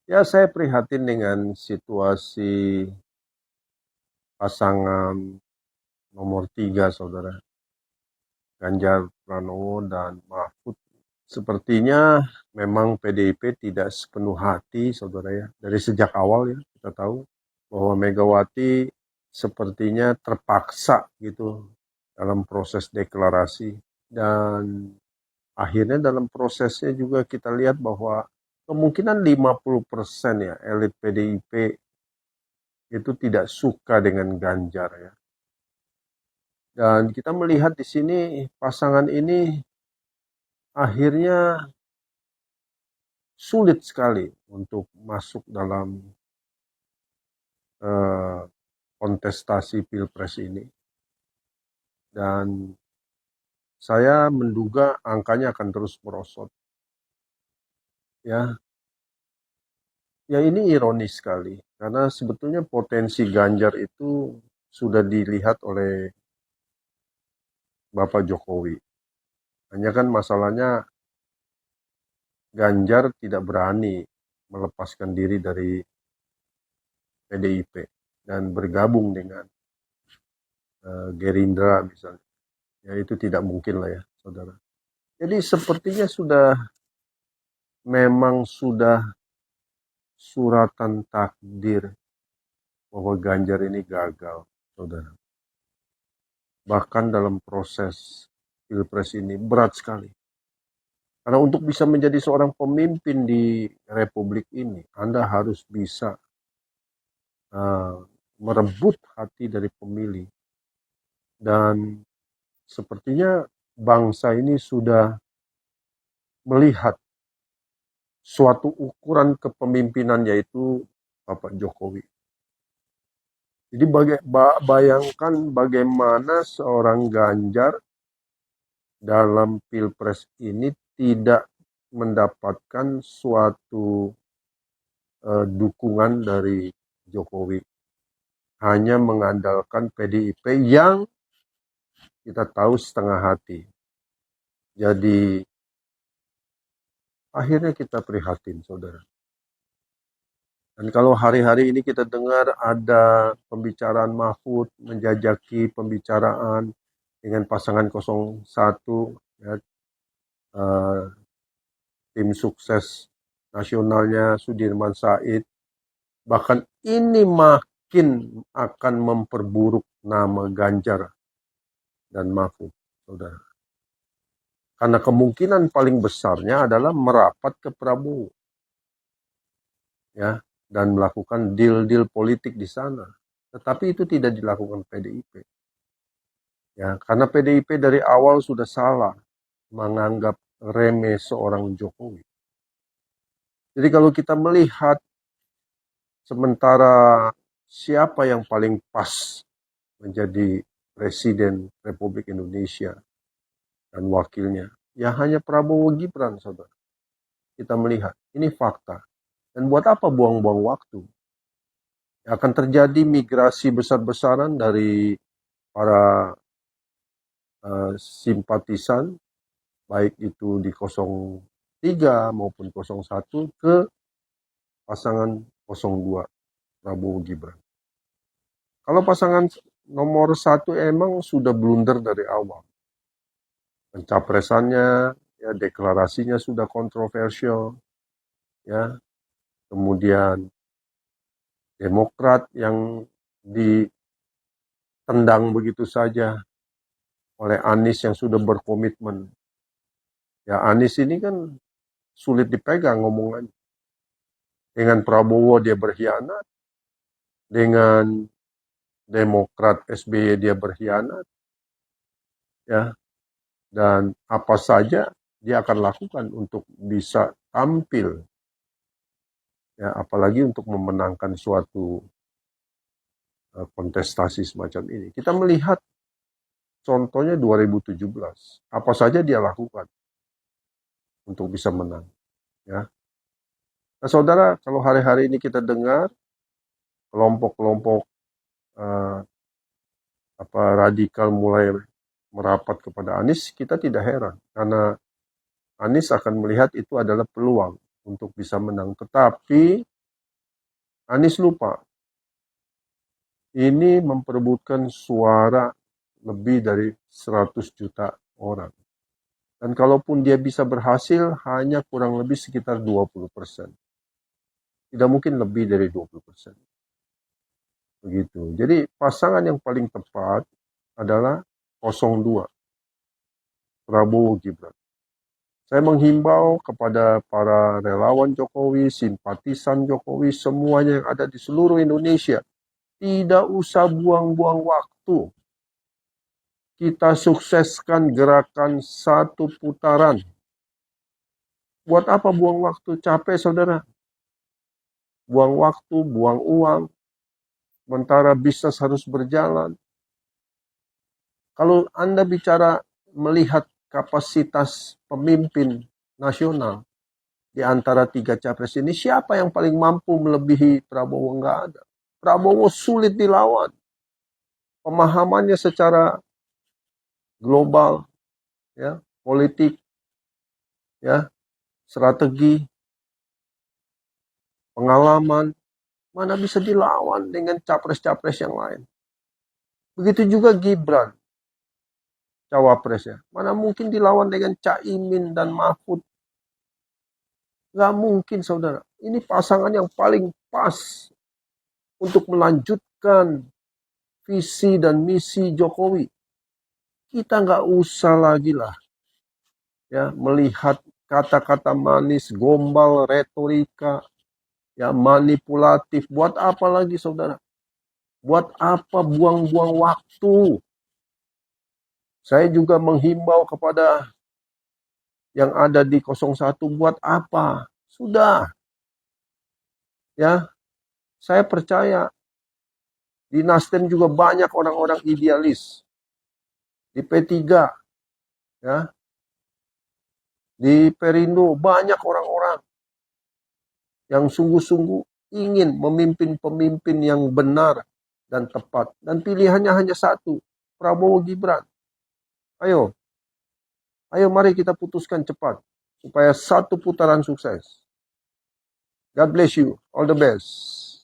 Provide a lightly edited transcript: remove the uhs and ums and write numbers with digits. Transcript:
Ya, saya prihatin dengan situasi pasangan nomor 3, Saudara. Ganjar Pranowo dan Mahfud. Sepertinya memang PDIP tidak sepenuh hati, Saudara ya. Dari sejak awal ya, kita tahu bahwa Megawati sepertinya terpaksa gitu dalam proses deklarasi. Dan akhirnya dalam prosesnya juga kita lihat bahwa kemungkinan 50% ya elit PDIP itu tidak suka dengan Ganjar ya. Dan kita melihat di sini pasangan ini akhirnya sulit sekali untuk masuk dalam eh, kontestasi Pilpres ini. Dan saya menduga angkanya akan terus merosot. Ya, ya ini ironis sekali. Karena sebetulnya potensi Ganjar itu sudah dilihat oleh Bapak Jokowi. Hanya kan masalahnya Ganjar tidak berani melepaskan diri dari PDIP dan bergabung dengan Gerindra misalnya. Ya itu tidak mungkin lah ya, Saudara. Jadi sepertinya memang sudah suratan takdir bahwa Ganjar ini gagal, Saudara. Bahkan dalam proses Pilpres ini berat sekali. Karena untuk bisa menjadi seorang pemimpin di Republik ini, Anda harus bisa uh, merebut hati dari pemilih. Dan sepertinya bangsa ini sudah melihat suatu ukuran kepemimpinan, yaitu Bapak Jokowi. Jadi bayangkan bagaimana seorang Ganjar dalam Pilpres ini tidak mendapatkan suatu dukungan dari Jokowi. Hanya mengandalkan PDIP yang kita tahu setengah hati. Jadi akhirnya kita prihatin, Saudara. Dan kalau hari-hari ini kita dengar ada pembicaraan Mahfud menjajaki pembicaraan dengan pasangan 01, ya, eh, tim sukses nasionalnya Sudirman Said, bahkan ini makin akan memperburuk nama Ganjar dan Mahfud, Saudara. Karena kemungkinan paling besarnya adalah merapat ke Prabowo, ya, dan melakukan deal-deal politik di sana. Tetapi itu tidak dilakukan PDIP. Ya, karena PDIP dari awal sudah salah menganggap remeh seorang Jokowi. Jadi kalau kita melihat sementara siapa yang paling pas menjadi Presiden Republik Indonesia dan wakilnya, ya hanya Prabowo Gibran, Saudara. Kita melihat, ini fakta. Dan buat apa buang-buang waktu? Akan terjadi migrasi besar-besaran dari para simpatisan, baik itu di 03 maupun 01 ke pasangan 02 Prabowo Gibran. Kalau pasangan nomor 1 emang sudah blunder dari awal. Pencapresannya, ya deklarasinya sudah kontroversial, ya. Kemudian Demokrat yang ditendang begitu saja oleh Anies yang sudah berkomitmen. Ya Anies ini kan sulit dipegang ngomongannya. Dengan Prabowo dia berkhianat, dengan Demokrat SBY dia berkhianat, ya, dan apa saja dia akan lakukan untuk bisa tampil, ya, apalagi untuk memenangkan suatu kontestasi semacam ini. Kita melihat contohnya 2017, apa saja dia lakukan untuk bisa menang, ya. Nah, Saudara, kalau hari-hari ini kita dengar kelompok-kelompok eh, radikal mulai merapat kepada Anies, kita tidak heran karena Anies akan melihat itu adalah peluang untuk bisa menang. Tetapi Anies lupa, ini memperebutkan suara lebih dari 100 juta orang. Dan kalaupun dia bisa berhasil, hanya kurang lebih sekitar 20%. Tidak mungkin lebih dari 20%. Begitu. Jadi pasangan yang paling tepat adalah 02, Prabowo Gibran. Saya menghimbau kepada para relawan Jokowi, simpatisan Jokowi, semuanya yang ada di seluruh Indonesia, tidak usah buang-buang waktu. Kita sukseskan gerakan satu putaran. Buat apa buang waktu? Capek, saudara. Buang waktu, buang uang, sementara bisnis harus berjalan. Kalau Anda bicara melihat kapasitas pemimpin nasional di antara tiga capres ini, siapa yang paling mampu melebihi Prabowo? Enggak ada. Prabowo sulit dilawan. Pemahamannya secara global, ya, politik, ya, strategi, pengalaman, mana bisa dilawan dengan capres-capres yang lain. Begitu juga Gibran, cawapresnya. Mana mungkin dilawan dengan Caimin dan Mahfud. Nggak mungkin, saudara. Ini pasangan yang paling pas untuk melanjutkan visi dan misi Jokowi. Kita nggak usah lagi lah ya melihat kata-kata manis, gombal, retorika, ya manipulatif. Buat apa lagi, saudara? Buat apa buang-buang waktu? Saya juga menghimbau kepada yang ada di 01, buat apa? Sudah. Ya, saya percaya di Nasdem juga banyak orang-orang idealis. Di P3, ya, di Perindo banyak orang-orang yang sungguh-sungguh ingin memimpin pemimpin yang benar dan tepat. Dan pilihannya hanya satu, Prabowo Gibran. Ayo, mari kita putuskan cepat supaya satu putaran sukses. God bless you. All the best.